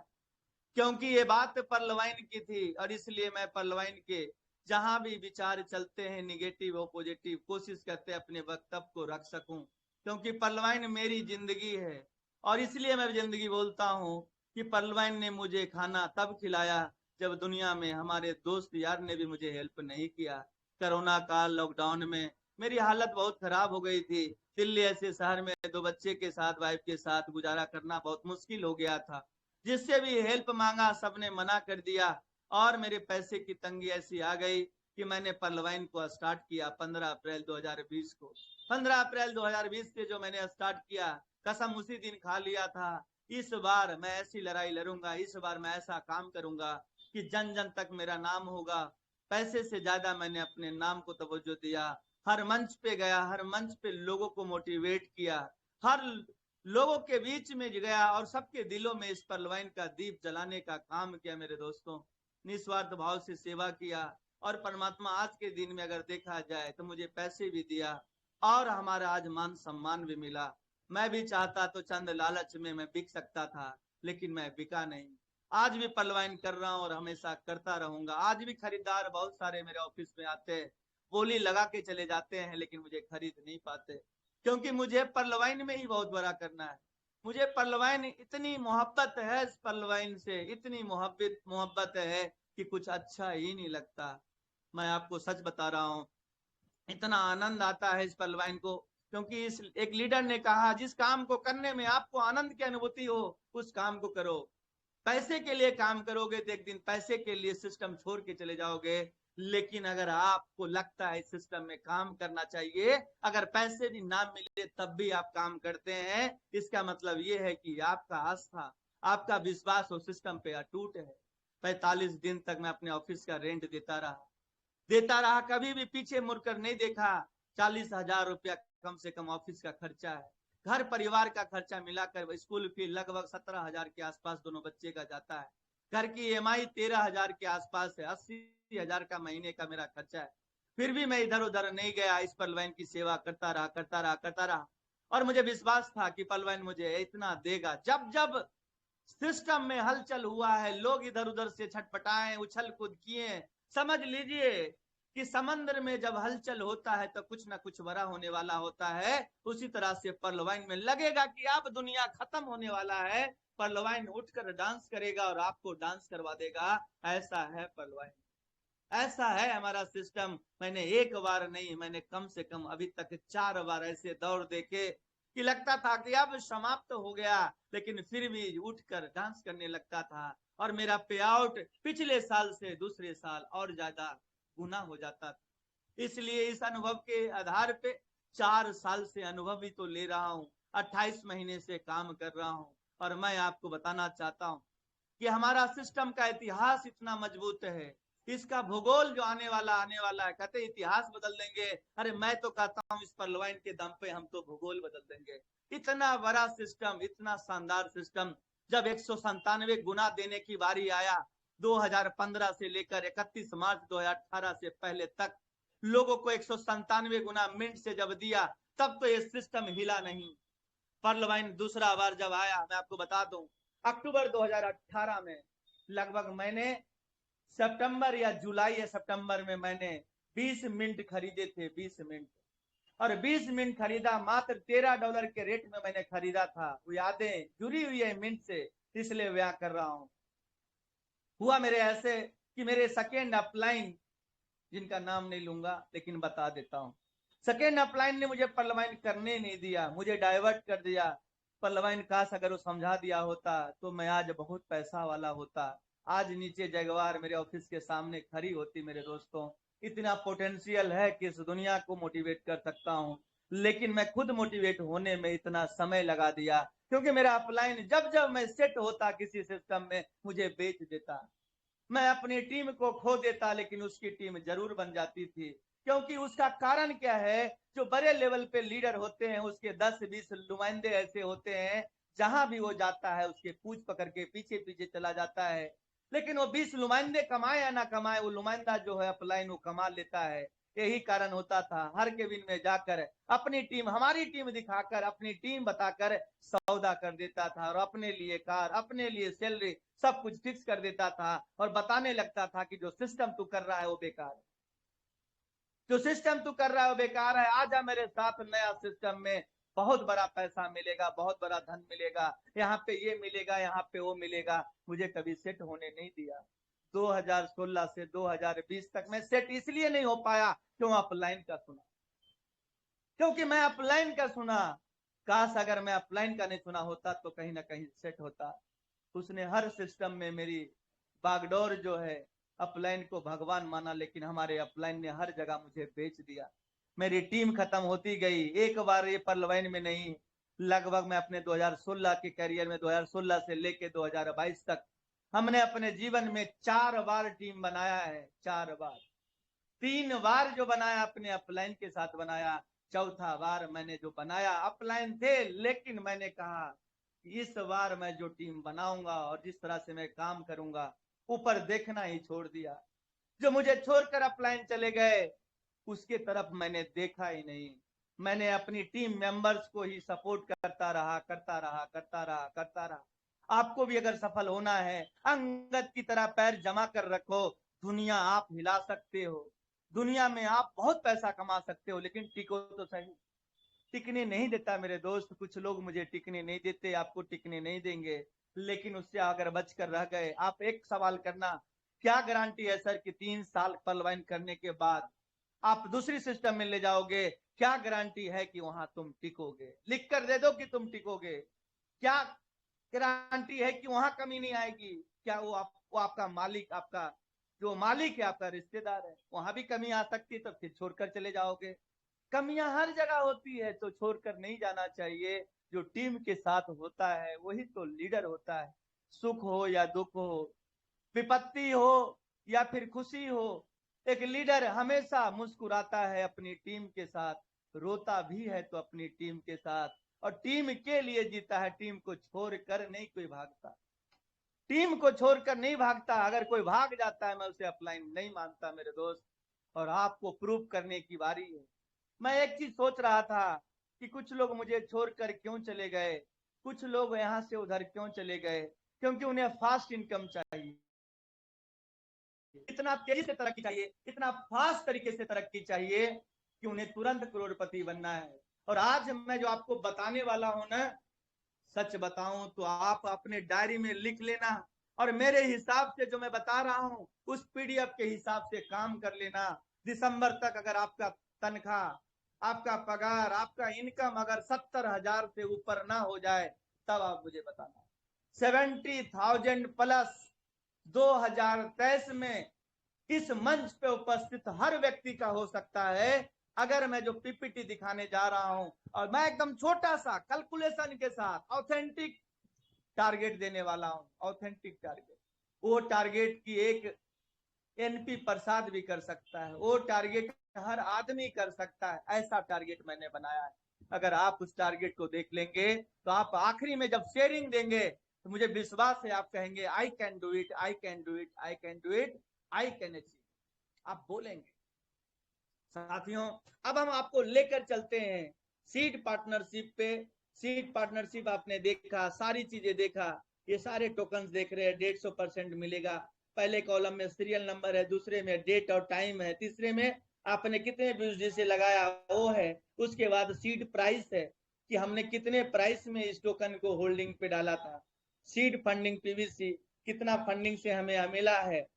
क्योंकि ये बात पर्लवाइन की थी, और इसलिए मैं पर्लवाइन के जहां भी विचार चलते हैं निगेटिव और पॉजिटिव, कोशिश करते हैं अपने वक्तव्य को रख सकूं, क्योंकि पर्लवाइन मेरी जिंदगी है। और इसलिए मैं जिंदगी बोलता हूं कि पर्लवाइन ने मुझे खाना तब खिलाया जब दुनिया में हमारे दोस्त यार ने भी मुझे हेल्प नहीं किया। कोरोना काल लॉकडाउन में मेरी हालत बहुत खराब हो गई थी। दिल्ली ऐसे शहर में 2 बच्चे के साथ, वाइफ के साथ गुजारा करना बहुत मुश्किल हो गया था। जिससे भी हेल्प मांगा सबने मना कर दिया, और मेरे पैसे की तंगी ऐसी आ गई कि मैंने पर्लवाइन को स्टार्ट किया 15 अप्रैल 2020 को। 15 अप्रैल 2020 से जो मैंने स्टार्ट किया, कसम उसी दिन खा लिया था, इस बार मैं ऐसी लड़ाई लड़ूंगा, इस बार मैं ऐसा काम करूंगा कि जन जन तक मेरा नाम होगा। पैसे से ज्यादा मैंने अपने नाम को तवज्जो दिया। हर मंच पे गया, हर मंच पे लोगों को मोटिवेट किया, हर लोगों के बीच में गया और सबके दिलों में इस पर्लवाइन का दीप जलाने का काम किया मेरे दोस्तों। निस्वार्थ भाव से सेवा किया, और परमात्मा आज के दिन में अगर देखा जाए तो मुझे पैसे भी दिया और हमारा आज मान सम्मान भी मिला। मैं भी चाहता तो चंद लालच में मैं बिक सकता था, लेकिन मैं बिका नहीं। आज भी पर्लवाइन कर रहा हूँ और हमेशा करता रहूंगा। आज भी खरीदार बहुत सारे मेरे ऑफिस में आते हैं, बोली लगा के चले जाते हैं, लेकिन मुझे खरीद नहीं पाते, क्योंकि मुझे पर्लवाइन में ही बहुत बड़ा करना है। मुझे पर्लवाइन इतनी मोहब्बत है, इस पर्लवाइन से इतनी मोहब्बत है कि कुछ अच्छा ही नहीं लगता। मैं आपको सच बता रहा हूँ, इतना आनंद आता है इस पर्लवाइन को, क्योंकि इस एक लीडर ने कहा जिस काम को करने में आपको आनंद की अनुभूति हो उस काम को करो। पैसे के लिए काम करोगे तो एक दिन पैसे के लिए सिस्टम छोड़ के चले जाओगे। लेकिन अगर आपको लगता है सिस्टम में काम करना चाहिए, अगर पैसे भी ना मिले तब भी आप काम करते हैं, इसका मतलब ये है कि आपका आस्था, आपका विश्वास उस सिस्टम पे अटूट है। 45 दिन तक मैं अपने ऑफिस का रेंट देता रहा, कभी भी पीछे मुड़कर नहीं देखा। 40,000 रुपया कम से कम ऑफिस का खर्चा है। घर परिवार का खर्चा मिलाकर स्कूल फी लगभग 17,000 के आसपास दोनों बच्चे का जाता है। घर की EMI 13,000 के आसपास है। 80,000 का महीने का मेरा खर्चा है। फिर भी मैं इधर उधर नहीं गया, इस पर्लवाइन की सेवा करता रहा। और मुझे विश्वास था कि पर्लवाइन मुझे इतना देगा। जब जब सिस्टम में हलचल हुआ है, लोग इधर उधर से छटपटाए, उछल कूद किए, समझ लीजिए कि समंदर में जब हलचल होता है तो कुछ ना कुछ बड़ा होने वाला होता है। उसी तरह से पर्लवाइन में लगेगा कि अब दुनिया खत्म होने वाला है, पर्लवाइन उठकर डांस करेगा और आपको डांस करवा देगा। ऐसा है पर्लवाइन, ऐसा है हमारा सिस्टम। मैंने एक बार नहीं, मैंने कम से कम अभी तक 4 बार ऐसे दौर देखे कि लगता था कि अब समाप्त हो गया, लेकिन फिर भी उठकर डांस करने लगता था, और मेरा पे आउट पिछले साल से दूसरे साल और ज्यादा गुना हो जाता था। इसलिए इस अनुभव के आधार पे 4 साल से अनुभव भी तो ले रहा हूँ, 28 महीने से काम कर रहा हूँ, और मैं आपको बताना चाहता हूँ कि हमारा सिस्टम का इतिहास इतना मजबूत है। इसका भूगोल जो आने वाला है, कहते इतिहास बदल देंगे। अरे मैं तो कहता हूँ इस पर्लवाइन के दम पे हम तो भूगोल बदल देंगे। इतना बड़ा सिस्टम, इतना शानदार सिस्टम, जब 197 गुना देने की बारी आया 2015 से लेकर 31 मार्च 2018 से पहले तक, लोगों को 197 गुना मिनट से जब दिया, तब तो ये सिस्टम हिला नहीं। पर्लवाइन दूसरा बार जब आया, मैं आपको बता दूं, अक्टूबर 2018 में लगभग मैंने सितंबर या जुलाई या सितंबर में मैंने 20 मिनट खरीदे थे, 20 मिनट, और 20 मिनट खरीदा, मात्र $13 के रेट में मैंने खरीदा था। वो यादें जुड़ी हुई है मिनट से, इसलिए बयां कर रहा हूं। हुआ मेरे ऐसे कि मेरे सेकेंड अपलाइन, जिनका नाम नहीं लूंगा लेकिन बता देता हूं, सेकेंड अपलाइन ने मुझे पल्लवाइन करने नहीं दिया, मुझे डाइवर्ट कर दिया। पल्लवाइन काश अगर वो समझा दिया होता तो मैं आज बहुत पैसा वाला होता। आज नीचे जगवार मेरे ऑफिस के सामने खड़ी होती। मेरे दोस्तों, इतना पोटेंशियल है कि इस दुनिया को मोटिवेट कर सकता हूं, लेकिन मैं खुद मोटिवेट होने में इतना समय लगा दिया, क्योंकि मेरा अपलाइन जब जब मैं सेट होता किसी सिस्टम में मुझे बेच देता। मैं अपनी टीम को खो देता, लेकिन उसकी टीम जरूर बन जाती थी। क्योंकि उसका कारण क्या है, जो बड़े लेवल पे लीडर होते हैं उसके 10-20 नुमाइंदे ऐसे होते हैं, जहां भी वो जाता है उसके पूछ पकड़ के पीछे पीछे चला जाता है। लेकिन वो 20 नुमाइंदे कमाए या ना कमाए, वो नुमाइंदा जो है अपलाइन वो कमा लेता है। यही कारण होता था, हर केबिन में जाकर अपनी टीम, हमारी टीम दिखाकर, अपनी टीम बताकर सौदा कर देता था, और अपने लिए कार, अपने लिए सैलरी, सब कुछ फिक्स कर देता था, और बताने लगता था कि जो सिस्टम तू कर रहा है वो बेकार है, जो सिस्टम तू कर रहा है वो बेकार है, आजा मेरे साथ नया सिस्टम में, बहुत बड़ा पैसा मिलेगा, बहुत बड़ा धन मिलेगा, यहाँ पे ये मिलेगा, यहाँ पे वो मिलेगा। मुझे कभी सेट होने नहीं दिया। 2016 से 2020 तक मैं सेट इसलिए नहीं हो पाया क्यों, अपलाइन का सुना, क्योंकि मैं अपलाइन का सुना। काश अगर मैं अपलाइन का नहीं सुना होता तो कहीं ना कहीं सेट होता। उसने हर सिस्टम में मेरी बागडोर जो है, अपलाइन को भगवान माना, लेकिन हमारे अपलाइन ने हर जगह मुझे बेच दिया। मेरी टीम खत्म होती गई, एक बार ये पल्लवाइन में नहीं, लगभग मैं अपने 2016 के करियर में, 2016 से लेके 2022 तक, हमने अपने जीवन में 4 बार टीम बनाया है, 4 बार। 3 बार जो बनाया अपने अपलाइन के साथ बनाया, चौथा बार मैंने जो बनाया अपलाइन थे, लेकिन मैंने कहा इस बार मैं जो टीम बनाऊंगा और जिस तरह से मैं काम करूंगा, ऊपर देखना ही छोड़ दिया। जो मुझे छोड़कर अपलाइन चले गए उसके तरफ मैंने देखा ही नहीं। मैंने अपनी टीम मेंबर्स को ही सपोर्ट करता रहा, करता रहा, करता रहा, करता रहा। आपको भी अगर सफल होना है, अंगद की तरह पैर जमा कर रखो। दुनिया आप हिला सकते हो, दुनिया में आप बहुत पैसा कमा सकते हो, लेकिन टिको तो सही। टिकने नहीं देता मेरे दोस्त, कुछ लोग मुझे टिकने नहीं देते, आपको टिकने नहीं देंगे, लेकिन उससे अगर बचकर रह गए, आप एक सवाल करना, क्या गारंटी है सर कि 3 साल पलवाइन करने के बाद आप दूसरी सिस्टम में ले जाओगे, क्या गारंटी है कि वहां तुम टिकोगे? लिख कर दे दो कि तुम टिकोगे। क्या गारंटी है कि वहां कमी नहीं आएगी? क्या वो आपका मालिक, आपका जो मालिक है, आपका रिश्तेदार है, वहां भी कमी आ सकती है, तो फिर छोड़कर चले जाओगे। कमियां हर जगह होती है, तो छोड़कर नहीं जाना चाहिए। जो टीम के साथ होता है वही तो लीडर होता है। सुख हो या दुख हो, विपत्ति हो या फिर खुशी हो, एक लीडर हमेशा मुस्कुराता है अपनी टीम के साथ, रोता भी है तो अपनी टीम के साथ, और टीम के लिए जीता है। टीम को छोड़कर नहीं कोई भागता, टीम को छोड़कर नहीं भागता। अगर कोई भाग जाता है मैं उसे अपलाइन नहीं मानता मेरे दोस्त, और आपको प्रूव करने की बारी है। मैं एक चीज सोच रहा था कि कुछ लोग मुझे छोड़कर क्यों चले गए, कुछ लोग यहाँ से उधर क्यों चले गए, क्योंकि उन्हें फास्ट इनकम चाहिए, इतना तेजी से तरक्की चाहिए, इतना फास्ट तरीके से तरक्की चाहिए कि उन्हें तुरंत करोड़पति बनना है। और आज मैं जो आपको बताने वाला हूं ना, सच बताऊं तो आप अपने डायरी में लिख लेना, और मेरे हिसाब से जो मैं बता रहा हूं उस पीडीएफ के हिसाब से काम कर लेना। दिसंबर तक अगर आपका तनख्वाह, आपका पगार, आपका इनकम अगर 70,000 से ऊपर ना हो जाए, तब आप मुझे बताना। 70,000 प्लस 2023 में इस मंच पे उपस्थित हर व्यक्ति का हो सकता है, अगर मैं जो पीपीटी दिखाने जा रहा हूं, और मैं एकदम छोटा सा कैलकुलेशन के साथ ऑथेंटिक टारगेट देने वाला हूं, ऑथेंटिक टारगेट। वो टारगेट की एक एनपी प्रसाद भी कर सकता है, वो टारगेट हर आदमी कर सकता है, ऐसा टारगेट मैंने बनाया है। अगर आप उस टारगेट को देख लेंगे तो आप आखिरी में जब शेयरिंग देंगे तो मुझे विश्वास है आप कहेंगे I can do it, I can do it, I can do it, I can achieve, आप बोलेंगे। साथियों, अब हम आपको लेकर चलते हैं सीड पार्टनरशिप पे। सीड पार्टनरशिप आपने देखा, सारी चीजें देखा, ये सारे टोकन्स देख रहे हैं 150% मिलेगा। पहले कॉलम में सीरियल नंबर है, दूसरे में डेट और टाइम है, तीसरे में आपने कितने यूएसडी से लगाया वो है, उसके बाद सीड प्राइस है कि हमने कितने प्राइस में इस टोकन को होल्डिंग पे डाला था, सीड फंडिंग पीवीसी कितना फंडिंग से हमें मिला है,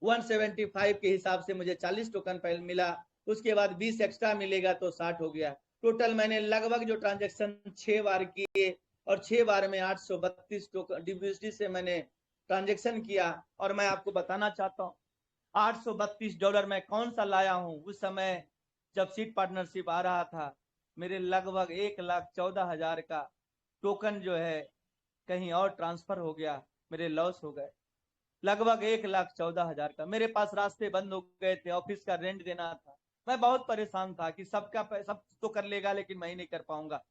175 के हिसाब से मुझे 40 टोकन पहले मिला, उसके बाद 20 एक्स्ट्रा मिलेगा तो 60 हो गया। टोटल मैंने लगभग जो ट्रांजेक्शन 6 बार किए और 6 बार में 832 टोकन डीबीएसडी से मैंने ट्रांजेक्शन किया। और मैं आपको बताना चाहता हूँ $832 मैं कौन सा लाया हूँ। उस समय जब सीड पार्टनरशिप आ रहा था मेरे लगभग 1,14,000 का टोकन जो है कहीं और ट्रांसफर हो गया, मेरे लॉस हो गए लगभग 1,14,000 का। मेरे पास रास्ते बंद हो गए थे, ऑफिस का रेंट देना था, मैं बहुत परेशान था कि सब तो कर लेगा लेकिन मैं ही नहीं कर पाऊंगा।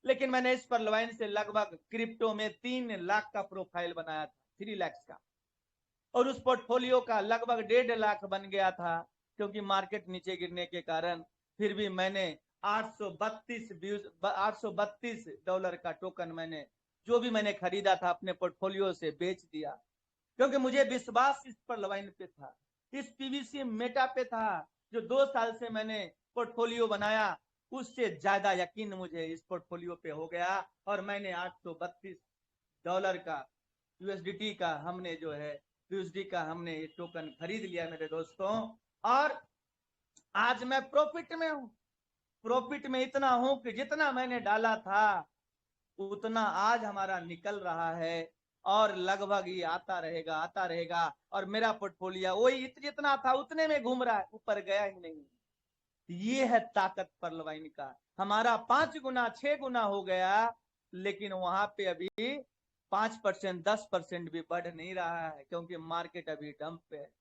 लेकिन मैंने इस परलवाइन से लगभग क्रिप्टो में 3 लाख का प्रोफाइल बनाया था, 3 लाख का, और उस पोर्टफोलियो का लगभग 1.5 लाख बन गया था क्योंकि मार्केट नीचे गिरने के कारण। फिर भी मैंने $832 का टोकन मैंने जो भी मैंने खरीदा था अपने पोर्टफोलियो से बेच दिया, क्योंकि मुझे विश्वास इस पर लवाइन पे था, इस पीवीसी मेटा पे था जो 2 साल से मैंने पोर्टफोलियो बनाया, उससे ज्यादा यकीन मुझे इस पोर्टफोलियो पे हो गया और मैंने $832 का यूएसडीटी का हमने जो है यूएसडी का हमने ये टोकन खरीद लिया मेरे दोस्तों। और आज मैं प्रॉफिट में हूं, प्रॉफिट में इतना हूं कि जितना मैंने डाला था उतना आज हमारा निकल रहा है और लगभग ये आता रहेगा और मेरा पोर्टफोलियो वही जितना था उतने में घूम रहा है, ऊपर गया ही नहीं। ये है ताकत परलवाइन का। हमारा 5 गुना 6 गुना हो गया लेकिन वहां पे अभी 5% 10% भी बढ़ नहीं रहा है क्योंकि मार्केट अभी डंप पे है।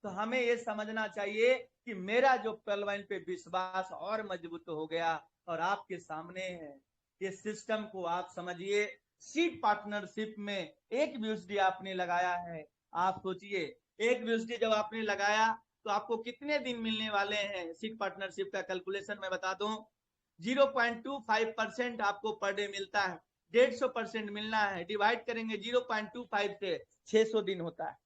तो हमें ये समझना चाहिए कि मेरा जो परलवाइन पे विश्वास और मजबूत हो गया और आपके सामने है ये सिस्टम को आप समझिए। सीड पार्टनरशिप में एक यूएसडी आपने लगाया है, आप सोचिए एक यूएसडी जब आपने लगाया तो आपको कितने दिन मिलने वाले हैं। सीड पार्टनरशिप का कैलकुलेशन मैं बता दूं, 0.25% आपको पर डे मिलता है, 150% मिलना है, डिवाइड करेंगे 0.25 से 600 दिन होता है,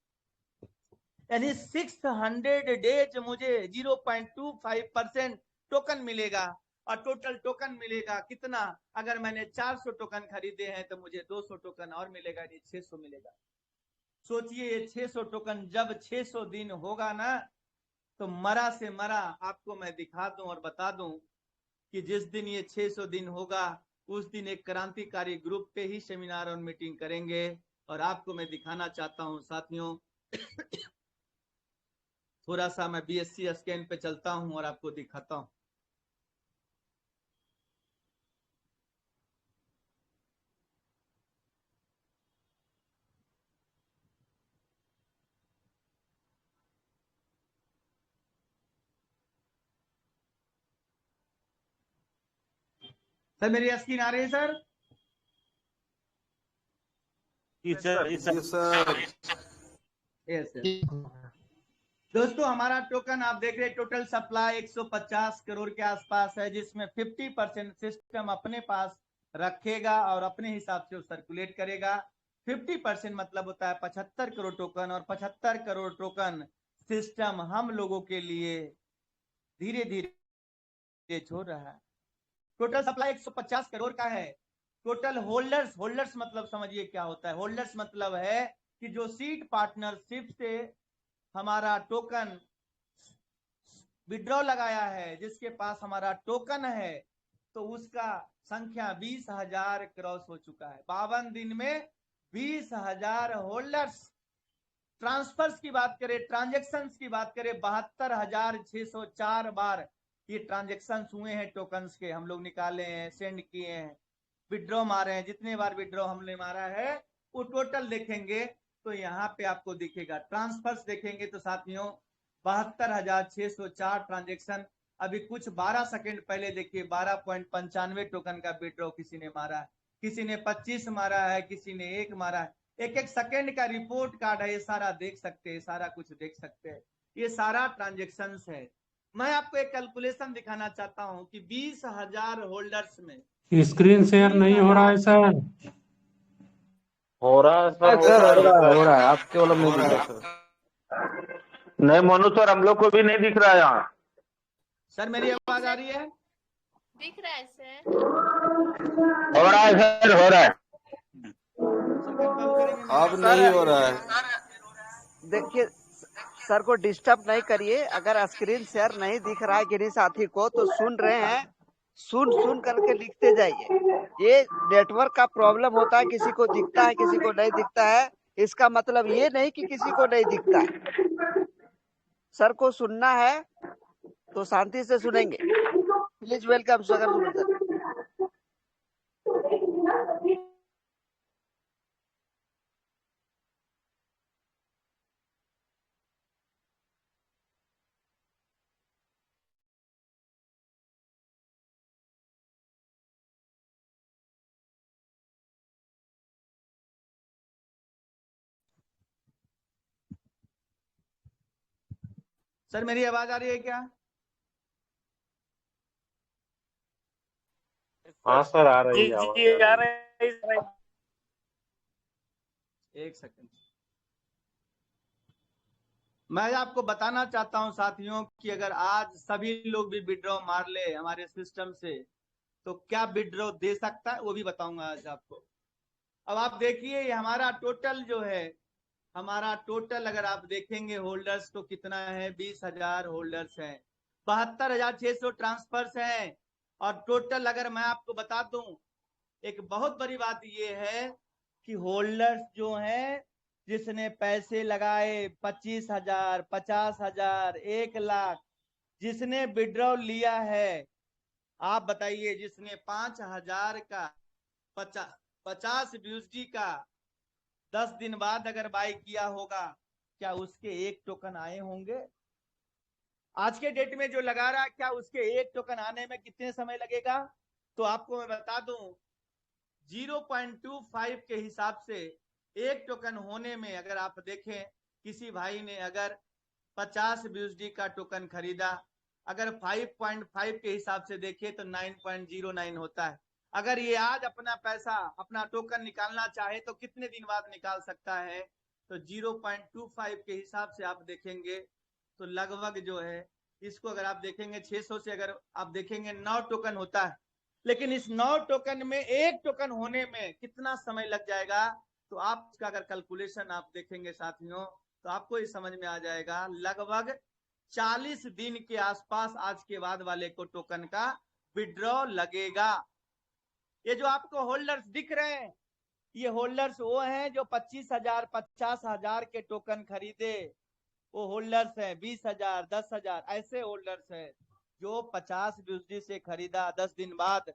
यानी 600 डेज मुझे 0.25% टोकन मिलेगा। और टोटल टोकन मिलेगा कितना, अगर मैंने 400 टोकन खरीदे हैं तो मुझे 200 टोकन और मिलेगा, यानी 600 मिलेगा। सोचिए ये 600 टोकन जब 600 दिन होगा ना तो मरा से मरा आपको मैं दिखा दूं और बता दूं कि जिस दिन ये 600 दिन होगा उस दिन एक क्रांतिकारी ग्रुप पे ही सेमिनार और मीटिंग करेंगे। और आपको मैं दिखाना चाहता हूं साथियों, थोड़ा सा मैं बीएससी स्कैन पे चलता हूं और आपको दिखाता हूं। सर मेरी स्क्रीन आ रही है सर? Yes sir. दोस्तों हमारा टोकन आप देख रहे हैं, टोटल सप्लाई 150 करोड़ के आसपास है जिसमें 50% सिस्टम अपने पास रखेगा और अपने हिसाब से सर्कुलेट करेगा। 50% मतलब होता है 75 करोड़ टोकन, और 75 करोड़ टोकन सिस्टम हम लोगों के लिए धीरे धीरे छोड़ रहा है। टोटल सप्लाई 150 करोड़ का है। टोटल होल्डर्स मतलब समझिए क्या होता है। होल्डर्स मतलब है कि जो सीड पार्टनरशिप से हमारा टोकन विड्रॉ लगाया है, जिसके पास हमारा टोकन है, तो उसका संख्या 20,000 क्रॉस हो चुका है। 52 दिन में 20,000 होल्डर्स। ट्रांसफर्स की बात करें, ट्रांजेक्शन्स की बात करें, 72,604 बार ये ट्रांजेक्शन हुए हैं टोकन्स के, हम लोग निकाले हैं, सेंड किए हैं, विड्रॉ मारे हैं। जितने बार विड्रॉ हमने मारा है वो टोटल देखेंगे तो यहाँ पे आपको दिखेगा। ट्रांसफर्स देखेंगे तो साथियों 72,604 ट्रांजेक्शन। अभी कुछ 12 सेकंड पहले देखिए 12.95 टोकन का विड्रॉ किसी ने मारा है, किसी ने 25 मारा है, किसी ने 1 मारा है। एक एक सेकंड का रिपोर्ट कार्ड है, ये सारा देख सकते हैं, सारा कुछ देख सकते हैं, ये सारा ट्रांजेक्शन है। मैं आपको एक कैलकुलेशन दिखाना चाहता हूं कि 20,000 होल्डर्स में स्क्रीन शेयर नहीं हो रहा है सर। हो रहा है सर, सर हो रहा है हो रहा है, आप केवल नहीं दिख रहा सर। नहीं मोनू सर, हम लोग को भी नहीं दिख रहा है यहाँ। सर मेरी आवाज आ रही है? दिख रहा है सर। हो रहा है सर, हो रहा है। सर कंफर्म करेंगे मेरी अब आवाज नहीं आ हो रही रहा है है। क्या? देखिए सर को डिस्टर्ब नहीं करिए। अगर स्क्रीन शेयर नहीं दिख रहा है किसी साथी को तो सुन रहे हैं, सुन करके लिखते जाइए। ये नेटवर्क का प्रॉब्लम होता है, किसी को दिखता है किसी को नहीं दिखता है। इसका मतलब ये नहीं कि किसी को नहीं दिखता है। सर को सुनना है तो शांति से सुनेंगे। प्लीज वेलकम स्वागत सुमन सर। सर मेरी आवाज आ रही है क्या? हाँ सर, आ रही जी है जी आवाज, आ आ रहे रही हैं। एक सेकंड। मैं आपको बताना चाहता हूं साथियों कि अगर आज सभी लोग भी विड्रॉ मार ले हमारे सिस्टम से तो क्या विड्रॉ दे सकता है वो भी बताऊंगा आज आपको। अब आप देखिए ये हमारा टोटल जो है, हमारा टोटल अगर आप देखेंगे होल्डर्स तो कितना है, 20,000 होल्डर्स हैं, 72,600 ट्रांसफर्स हैं। और टोटल अगर मैं आपको बता दूं, एक बहुत बड़ी बात ये है कि होल्डर्स जो हैं जिसने पैसे लगाए 25,000, 50,000, 1,00,000, जिसने विड्रॉ लिया है, आप बताइए जिसने 5,000 का 50 यूएसडी का 10 दिन बाद अगर बाय किया होगा, क्या उसके एक टोकन आए होंगे? आज के डेट में जो लगा रहा है, क्या उसके एक टोकन आने में कितने समय लगेगा? तो आपको मैं बता दूं 0.25 के हिसाब से एक टोकन होने में, अगर आप देखें किसी भाई ने अगर 50 यूएसडी का टोकन खरीदा, अगर 5.5 के हिसाब से देखें तो 9.09 होता है। अगर ये आज अपना पैसा अपना टोकन निकालना चाहे तो कितने दिन बाद निकाल सकता है? तो 0.25 के हिसाब से आप देखेंगे तो लगभग जो है, इसको अगर आप देखेंगे 600 से अगर आप देखेंगे 9 टोकन होता है, लेकिन इस 9 टोकन में एक टोकन होने में कितना समय लग जाएगा? तो आप इसका अगर कैलकुलेशन आप देखेंगे साथियों तो आपको ये समझ में आ जाएगा, लगभग 40 दिन के आसपास आज के बाद वाले को टोकन का विड्रॉ लगेगा। ये जो आपको होल्डर्स दिख रहे हैं, ये होल्डर्स वो हैं जो 25,000, 50,000 के टोकन खरीदे, वो होल्डर्स हैं। 20,000, 10,000 ऐसे होल्डर्स हैं जो 50 यूएसडी से खरीदा 10 दिन बाद।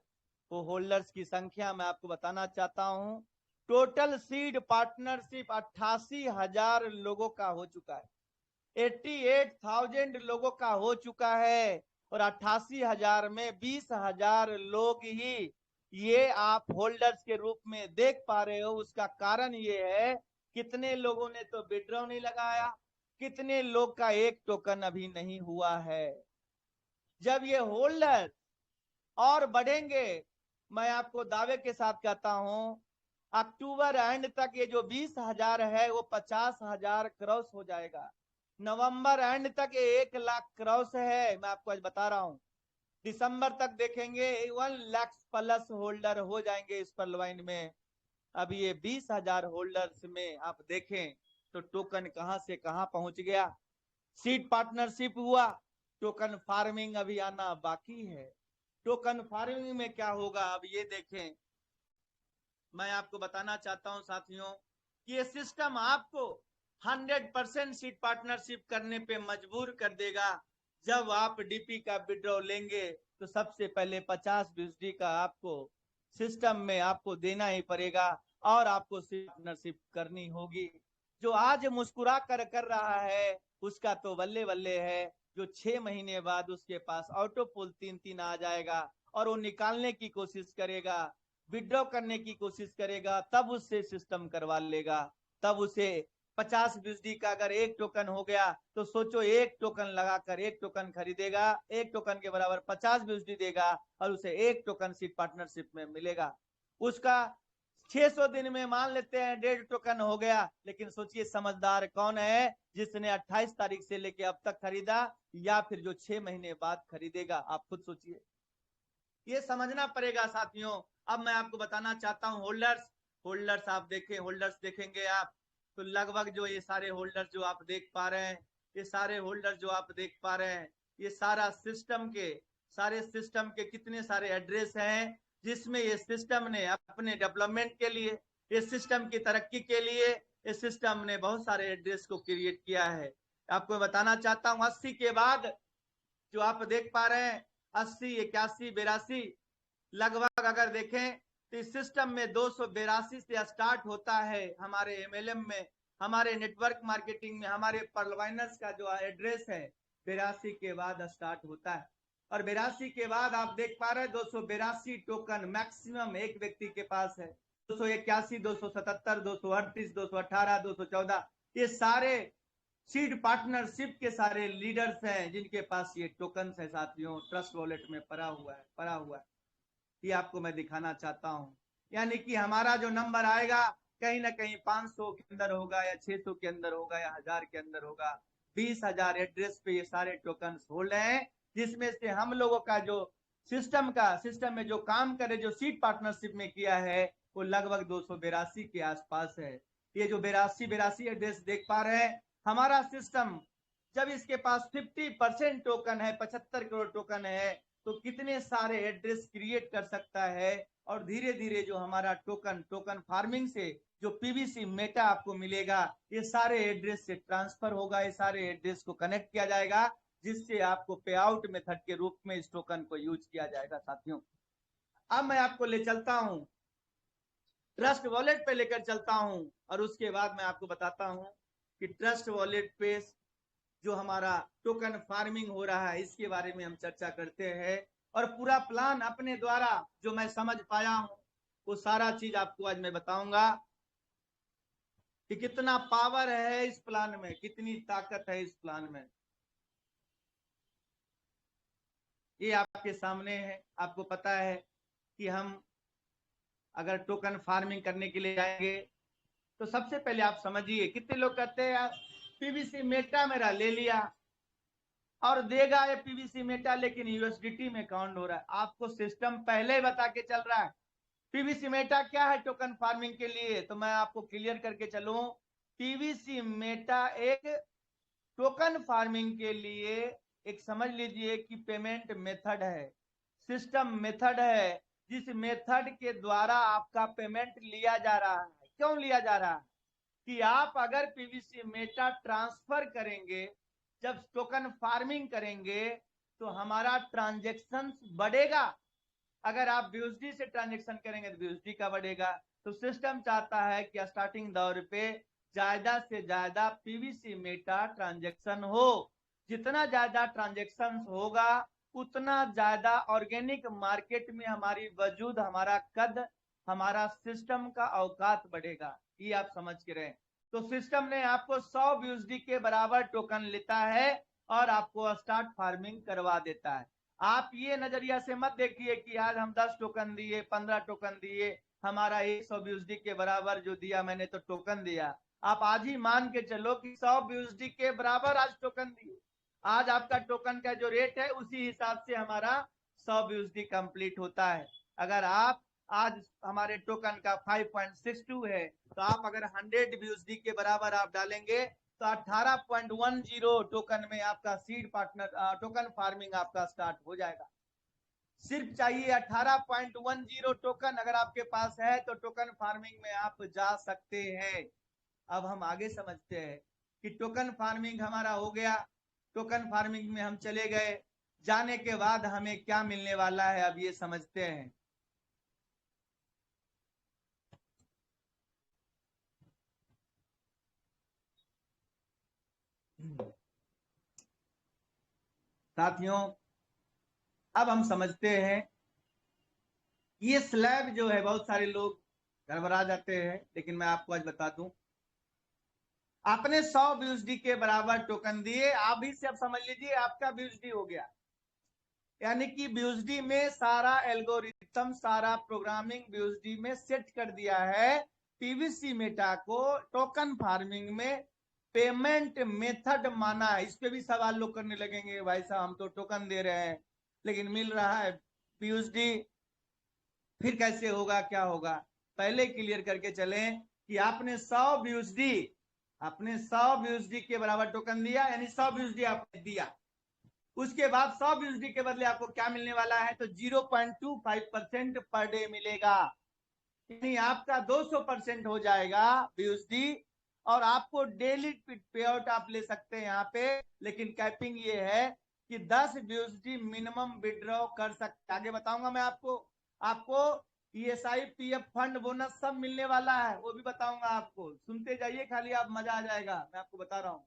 वो होल्डर्स की संख्या मैं आपको बताना चाहता हूं, टोटल सीड पार्टनरशिप 88,000 लोगों का हो चुका है, 88,000 लोगों का हो चुका है। और 88,000 में 20,000 लोग ही ये आप होल्डर्स के रूप में देख पा रहे हो। उसका कारण ये है कितने लोगों ने तो विड्रॉ नहीं लगाया, कितने लोग का एक टोकन अभी नहीं हुआ है। जब ये होल्डर और बढ़ेंगे, मैं आपको दावे के साथ कहता हूं अक्टूबर एंड तक ये जो 20,000 है वो 50,000 क्रॉस हो जाएगा। नवंबर एंड तक ये 1,00,000 क्रॉस है, मैं आपको आज बता रहा हूं। दिसंबर तक देखेंगे 1,00,000 प्लस होल्डर हो जाएंगे इस पर लाइन में। अब ये 20,000 होल्डर्स में आप देखें तो टोकन कहां से कहां पहुंच गया। सीड पार्टनरशिप हुआ, टोकन फार्मिंग अभी आना बाकी है। टोकन फार्मिंग में क्या होगा अब ये देखें। मैं आपको बताना चाहता हूं साथियों कि ये सिस्टम आपको 100% सीड पार्टनरशिप करने पे मजबूर कर देगा। जब आप डीपी का विड्रॉ लेंगे तो सबसे पहले 50 यूएसडी का आपको सिस्टम में आपको देना ही पड़ेगा और आपको सीड पार्टनरशिप करनी होगी। जो आज मुस्कुरा कर रहा है उसका तो बल्ले बल्ले है, जो 6 महीने बाद उसके पास ऑटो पुल 3-3 आ जाएगा और वो निकालने की कोशिश करेगा, विड्रॉ करने की कोशिश करेगा, तब उससे सिस्टम करवा लेगा। तब उसे 50 यूएसडी का अगर एक टोकन हो गया तो सोचो एक टोकन लगाकर एक टोकन खरीदेगा, एक टोकन के बराबर 50 यूएसडी देगा और उसे एक टोकन सीड पार्टनरशिप में मिलेगा। उसका 600 दिन में मान लेते हैं 1.5 टोकन हो गया, लेकिन सोचिए समझदार कौन है जिसने 28 तारीख से लेके अब तक खरीदा, या फिर जो 6 महीने बाद खरीदेगा, आप खुद सोचिए। ये समझना पड़ेगा साथियों। अब मैं आपको बताना चाहता हूं होल्डर्स आप देखें, होल्डर्स देखेंगे आप तो लगभग जो ये सारे होल्डर्स जो आप देख पा रहे हैं, ये सारे होल्डर्स जो आप देख पा रहे हैं, ये सारे सिस्टम के कितने सारे एड्रेस हैं, जिसमें ये सिस्टम ने अपने डेवलपमेंट के लिए, इस सिस्टम की तरक्की के लिए इस सिस्टम ने बहुत सारे एड्रेस को क्रिएट किया है। आपको बताना चाहता हूं 80 के बाद जो आप देख पा रहे हैं 80, 81, 82 लगभग अगर देखें तो इस सिस्टम में 282 से स्टार्ट होता है हमारे एमएलएम में, हमारे नेटवर्क मार्केटिंग में, हमारे परवाइनर्स का जो एड्रेस है 82 के बाद स्टार्ट होता है। और 82 के बाद आप देख पा रहे हैं 282 टोकन मैक्सिमम एक व्यक्ति के पास है। 281, 277, 238, 218, 214 ये सारे सीड पार्टनरशिप के सारे लीडर्स हैं जिनके पास ये टोकन है साथियों, ट्रस्ट वॉलेट में पड़ा हुआ है। ये आपको मैं दिखाना चाहता हूँ। यानी कि हमारा जो नंबर आएगा कहीं ना कहीं 500 के अंदर होगा, या 600 के अंदर होगा, या 1000 के अंदर होगा। 20,000 एड्रेस पे ये सारे टोकन होल्ड हैं, जिसमें से हम लोगों का जो सिस्टम में जो काम करे, जो सीड पार्टनरशिप में किया है, वो लगभग 282 के आसपास है। ये जो 82 एड्रेस देख पा रहे हैं, हमारा सिस्टम जब इसके पास 50% टोकन है, 75 करोड़ टोकन है, तो कितने सारे एड्रेस क्रिएट कर सकता है। और धीरे धीरे जो हमारा टोकन फार्मिंग से जो पीवीसी मेटा आपको मिलेगा, ये सारे एड्रेस से ट्रांसफर होगा, ये सारे एड्रेस को कनेक्ट किया जाएगा, जिससे आपको पे आउट मेथड के रूप में इस टोकन को यूज किया जाएगा साथियों। अब मैं आपको ले चलता हूं ट्रस्ट वॉलेट पे लेकर चलता हूं, और उसके बाद मैं आपको बताता हूं कि ट्रस्ट वॉलेट पे जो हमारा टोकन फार्मिंग हो रहा है इसके बारे में हम चर्चा करते हैं, और पूरा प्लान अपने द्वारा जो मैं समझ पाया हूं वो सारा चीज आपको आज मैं बताऊंगा कि कितना पावर है इस प्लान में, कितनी ताकत है इस प्लान में। ये आपके सामने है। आपको पता है कि हम अगर टोकन फार्मिंग करने के लिए जाएंगे तो सबसे पहले आप समझिए, कितने लोग कहते हैं पीवीसी मेटा मेरा ले लिया और देगा ये पीवीसी मेटा, लेकिन यूएसडीटी में काउंट हो रहा है। आपको सिस्टम पहले ही बता के चल रहा है पीवीसी मेटा क्या है टोकन फार्मिंग के लिए। तो मैं आपको क्लियर करके चलूं, पीवीसी मेटा एक टोकन फार्मिंग के लिए एक समझ लीजिए कि पेमेंट मेथड है, सिस्टम मेथड है, जिस मेथड के द्वारा आपका पेमेंट लिया जा रहा है। क्यों लिया जा रहा है कि आप अगर पीवीसी मेटा ट्रांसफर करेंगे, जब टोकन फार्मिंग करेंगे तो हमारा ट्रांजैक्शन बढ़ेगा। अगर आप बीयूएसडी से ट्रांजैक्शन करेंगे तो बीयूएसडी का बढ़ेगा। तो सिस्टम चाहता है कि स्टार्टिंग दौर पे ज्यादा से ज्यादा पीवीसी मेटा ट्रांजैक्शन हो। जितना ज्यादा ट्रांजैक्शन होगा उतना ज्यादा ऑर्गेनिक मार्केट में हमारी वजूद, हमारा कद, हमारा सिस्टम का औकात बढ़ेगा। ये आप समझ के रहे। तो सिस्टम ने आपको 100 बीयूएसडी के बराबर टोकन लेता है और आपको स्टार्ट फार्मिंग करवा देता है। आप ये नजरिया से मत देखिए कि आज हम 10 टोकन दिए, 15 टोकन दिए, हमारा 100 बीयूएसडी के बराबर जो दिया मैंने तो टोकन दिया। आप आज ही मान के चलो कि 100 बीयूएसडी के बराबर आज टोकन दिए, आज आपका टोकन का जो रेट है उसी हिसाब से हमारा 100 बीयूएसडी कंप्लीट होता है। अगर आप आज हमारे टोकन का 5.62 है, तो आप अगर 100 बीयूएसडी के बराबर आप डालेंगे तो 18.10 टोकन में आपका सीड पार्टनर टोकन फार्मिंग आपका स्टार्ट हो जाएगा। सिर्फ चाहिए 18.10 टोकन अगर आपके पास है तो टोकन फार्मिंग में आप जा सकते हैं। अब हम आगे समझते हैं कि टोकन फार्मिंग हमारा हो गया, टोकन फार्मिंग में हम चले गए, जाने के बाद हमें क्या मिलने वाला है अब ये समझते हैं। साथियों अब हम समझते हैं ये स्लैब जो है, बहुत सारे लोग गड़बड़ा जाते हैं, लेकिन मैं आपको आज बता दूं, आपने 100 बीयूएसडी के बराबर टोकन दिए, आप भी से अब समझ लीजिए आपका बीयूएसडी हो गया। यानी कि बीयूएसडी में सारा एल्गोरिथम सिस्टम सारा प्रोग्रामिंग BUSD में सेट कर दिया है। पीवीसी मेटा को टोकन फार्मिंग में पेमेंट मेथड माना है। इस पे भी सवाल लोग करने लगेंगे, भाई साहब हम तो टोकन दे रहे हैं लेकिन मिल रहा है BUSD, फिर कैसे होगा, क्या होगा? पहले क्लियर करके चलें कि आपने 100 BUSD के बराबर टोकन दिया, यानी 100 BUSD आपने दिया। उसके बाद 100 BUSD के बदले आपको क्या मिलने वाला है? तो 0.25% पर डे मिलेगा, यानी आपका 200% हो जाएगा BUSD, और आपको डेली पे आउट आप ले सकते हैं यहाँ पे। लेकिन कैपिंग ये है कि 10 BUSD मिनिमम विड्रॉ कर सकते। आगे बताऊंगा मैं आपको ESI PF फंड बोनस सब मिलने वाला है, वो भी बताऊंगा आपको। सुनते जाइए खाली, आप मजा आ जाएगा, मैं आपको बता रहा हूँ।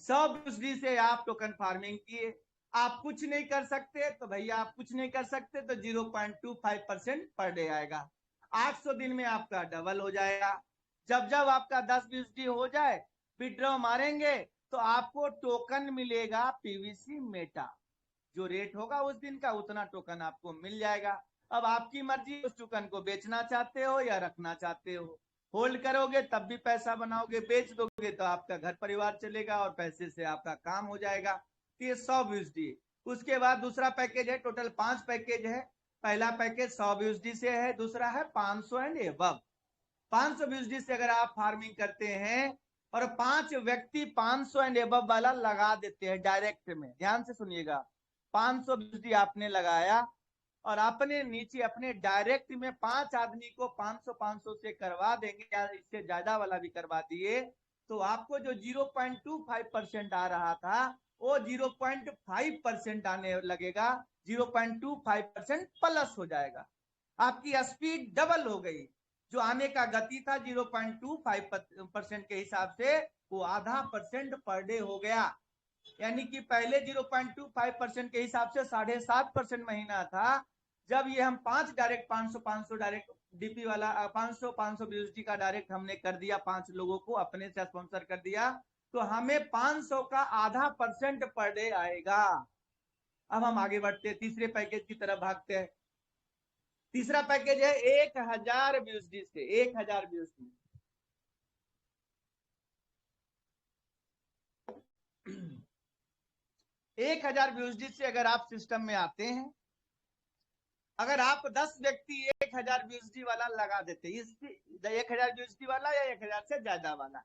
100 BUSD से आप टोकन फार्मिंग किए, आप कुछ नहीं कर सकते तो भैया आप कुछ नहीं कर सकते तो 0.25% पर डे आएगा। 800 दिन में आपका डबल हो जाएगा। जब आपका 10 BUSD हो जाए, विड्रॉ मारेंगे तो आपको टोकन मिलेगा पीवीसी मेटा। जो रेट होगा उस दिन का उतना टोकन आपको मिल जाएगा। अब आपकी मर्जी, उस टोकन को बेचना चाहते हो या रखना चाहते हो। होल्ड करोगे तब भी पैसा बनाओगे, बेच दोगे तो आपका घर परिवार चलेगा और पैसे से आपका काम हो जाएगा। तो ये 100 BUSD। उसके बाद दूसरा पैकेज है, टोटल 5 पैकेज है। पहला पैकेज 100 BUSD से है, दूसरा है 500 एंड एबव। 500 BUSD से अगर आप फार्मिंग करते हैं और 5 व्यक्ति 500 एंड एबव वाला लगा देते हैं डायरेक्ट में, ध्यान से सुनिएगा, 500 BUSD आपने लगाया और अपने नीचे अपने डायरेक्ट में 5 आदमी को 500 से करवा देंगे या इससे ज्यादा वाला भी करवा दिए, तो आपको जो 0.25% आ रहा था वो 0.5% आने लगेगा, 0.25% प्लस हो जाएगा। आपकी स्पीड डबल हो गई। जो आने का गति था 0.25% के हिसाब से, वो आधा % पर डे हो गया। यानी कि पहले 0.25% के हिसाब से 7.5% महीना था। जब ये हम 5 डायरेक्ट 500 डायरेक्ट डीपी वाला 500 BUSD का डायरेक्ट हमने कर दिया, 5 लोगों को अपने से स्पॉन्सर कर दिया, तो हमें 500 का आधा % पर डे आएगा। अब हम आगे बढ़ते, तीसरे पैकेज की तरफ भागते हैं। तीसरा पैकेज है 1000 BUSD से, 1000 BUSD। 1000 BUSD से अगर आप सिस्टम में आते हैं, अगर आप 10 व्यक्ति 1000 BUSD वाला लगा देते, इस 1000 BUSD वाला या 1000 से ज्यादा वाला,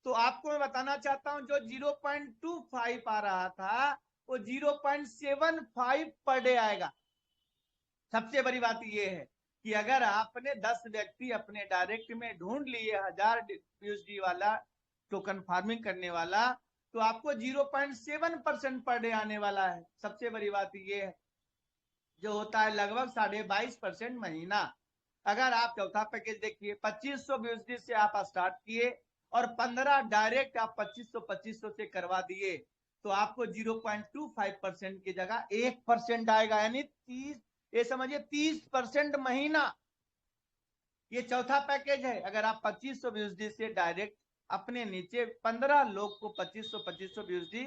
तो आपको मैं बताना चाहता हूं जो 0.25 आ रहा था वो 0.75 पर डे आएगा। सबसे बड़ी बात यह है कि अगर आपने 10 व्यक्ति अपने डायरेक्ट में ढूंढ लिए 1000 BUSD वाला टोकन फार्मिंग करने वाला, तो आपको 0.7% पर डे आने वाला है। सबसे बड़ी बात यह है, जो होता है लगभग 22.5% महीना। अगर आप चौथा पैकेज देखिए, 2500 BUSD से आप स्टार्ट किए और 15 डायरेक्ट आप 2500 से करवा दिए, तो आपको 0.25% की जगह 1% आएगा, यानी 30, ये समझिए 30% महीना। ये चौथा पैकेज है। अगर आप 2500 BUSD से डायरेक्ट अपने नीचे 15 लोग को 2500 BUSD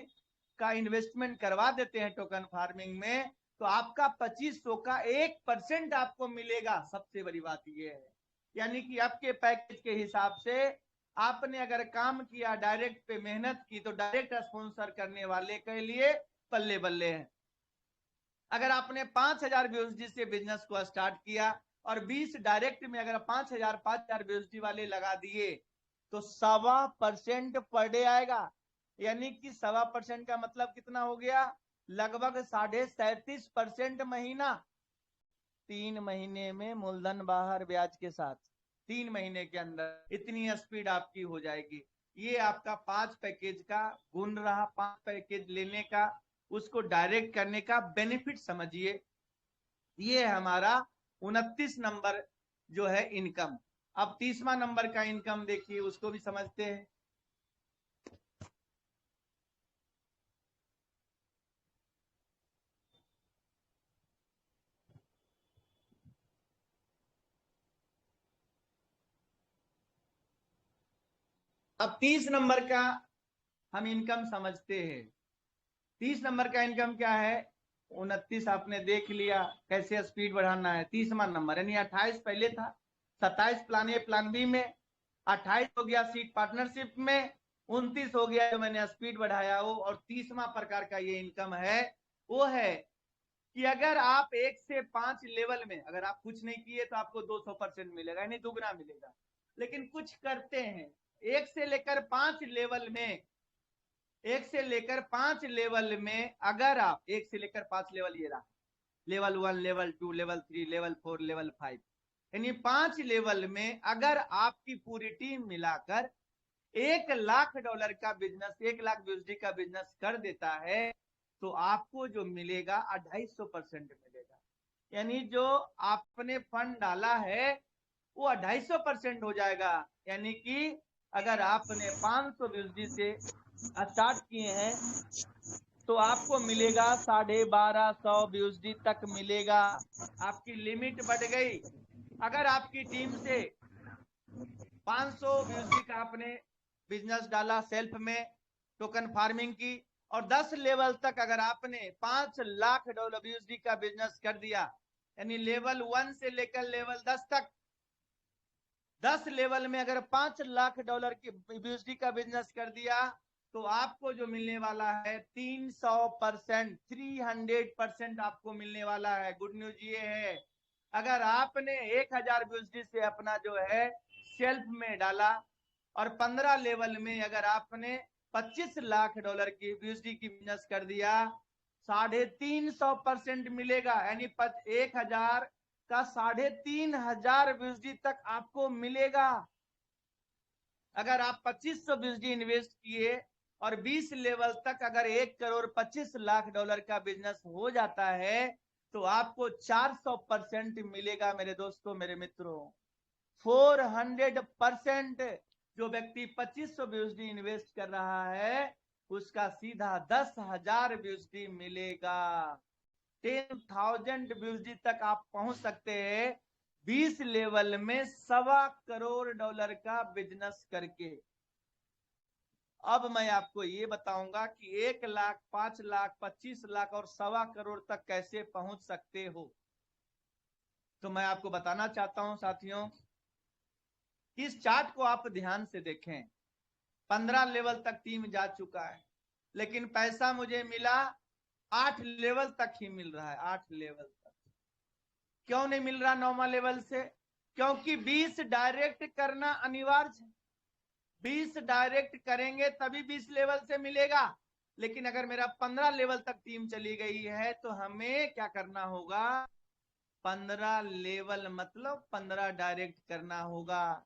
का इन्वेस्टमेंट करवा देते हैं टोकन फार्मिंग में, तो आपका 2500 का 1% आपको मिलेगा। सबसे बड़ी बात यह है, यानी कि आपके पैकेज के हिसाब से आपने अगर काम किया, डायरेक्ट पे मेहनत की, तो डायरेक्ट स्पॉन्सर करने वाले के लिए बल्ले बल्ले है। अगर आपने 5000 BUSD से बिजनेस को स्टार्ट किया और 20 डायरेक्ट में अगर 5000 BUSD वाले लगा दिए, तो 1.25% पर डे आएगा। यानी कि 1.25% का मतलब कितना हो गया? लगभग 37.5% महीना। 3 महीने में मूलधन बाहर ब्याज के साथ, 3 महीने के अंदर इतनी स्पीड आपकी हो जाएगी। ये आपका 5 पैकेज का गुण रहा, 5 पैकेज लेने का, उसको डायरेक्ट करने का बेनिफिट समझिए। ये हमारा 29 नंबर जो है इनकम। अब 30वां नंबर का इनकम देखिए, उसको भी समझते हैं। अब 30 नंबर का हम इनकम समझते हैं। 30 नंबर का इनकम क्या है? 29 आपने देख लिया कैसे स्पीड बढ़ाना है। 30वां नंबर यानी 28 पहले था, 27 प्लान ए प्लान बी में, 28 हो गया सीट पार्टनरशिप में, 29 हो गया जो मैंने स्पीड बढ़ाया वो। और 30वां प्रकार का ये इनकम है वो है कि अगर आप 1 से 5 लेवल में अगर आप कुछ नहीं किए तो आपको 200% मिलेगा, यानी दुगना मिलेगा। लेकिन कुछ करते हैं 1 से लेकर 5 लेवल में, 1 से लेकर 5 लेवल में अगर आप 1 से लेकर 5 लेवल ये रहा, level 1, level 2, level 3, level 4, level 5, यानी 5 लेवल में अगर आपकी पूरी टीम मिलाकर $1,00,000 का बिजनेस, 1,00,000 USD का बिजनेस कर देता है तो आपको जो मिलेगा 250% मिलेगा। यानी जो आपने फंड डाला है वो 250% हो जाएगा। यानी कि अगर आपने 500 USD से स्टार्ट किए हैं तो आपको मिलेगा 1250 USD तक मिलेगा। आपकी लिमिट बढ़ गई। अगर आपकी टीम से 500 USD का आपने बिजनेस डाला सेल्फ में टोकन फार्मिंग की, और 10 लेवल तक अगर आपने $5,00,000 USD का बिजनेस कर दिया, यानी लेवल 1 से लेकर लेवल 10 तक 10 लेवल में अगर $5,00,000 की USD का बिजनेस कर दिया तो आपको जो मिलने वाला है 300%, 300% आपको मिलने वाला है। गुड न्यूज ये है, अगर आपने 1,000 USD से अपना जो है सेल्फ में डाला और 15 लेवल में अगर आपने $25,00,000 की USD की बिजनेस कर दिया, 350% मिलेगा। यानी 1,000 का 3,500 USD तक आपको मिलेगा। अगर आप 2500 USD इन्वेस्ट किए और 20 लेवल तक अगर $1,25,00,000 का बिजनेस हो जाता है तो आपको 400% मिलेगा। मेरे दोस्तों, मेरे मित्रों, 400%। जो व्यक्ति 2500 USD इन्वेस्ट कर रहा है उसका सीधा 10,000 USD मिलेगा। 10,000 USD तक आप पहुंच सकते हैं 20 लेवल में $2.25 करोड़ का बिजनेस करके। अब मैं आपको ये बताऊंगा कि 1,00,000, 5,00,000, 25,00,000 और $2.25 करोड़ तक कैसे पहुंच सकते हो। तो मैं आपको बताना चाहता हूं साथियों, इस चार्ट को आप ध्यान से देखें। 15 लेवल तक टीम जा चुका है लेकिन पैसा मुझे मिला 8 लेवल तक ही मिल रहा है। 8 लेवल तक क्यों नहीं मिल रहा 9वां लेवल से? क्योंकि 20 डायरेक्ट करना अनिवार्य है। 20 डायरेक्ट करेंगे तभी 20 लेवल से मिलेगा। लेकिन अगर मेरा 15 लेवल तक टीम चली गई है तो हमें क्या करना होगा? 15 लेवल मतलब 15 डायरेक्ट करना होगा।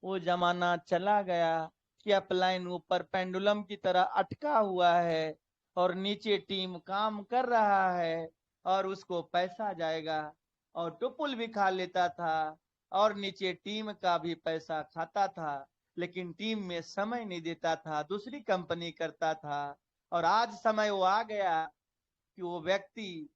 वो जमाना चला गया कि अपलाइन ऊपर पेंडुलम की तरह अटका हुआ है और नीचे टीम काम कर रहा है और उसको पैसा जाएगा और टुपुल भी खा लेता था और नीचे टीम का भी पैसा खाता था, लेकिन टीम में समय नहीं देता था, दूसरी कंपनी करता था। और आज समय वो आ गया कि वो व्यक्ति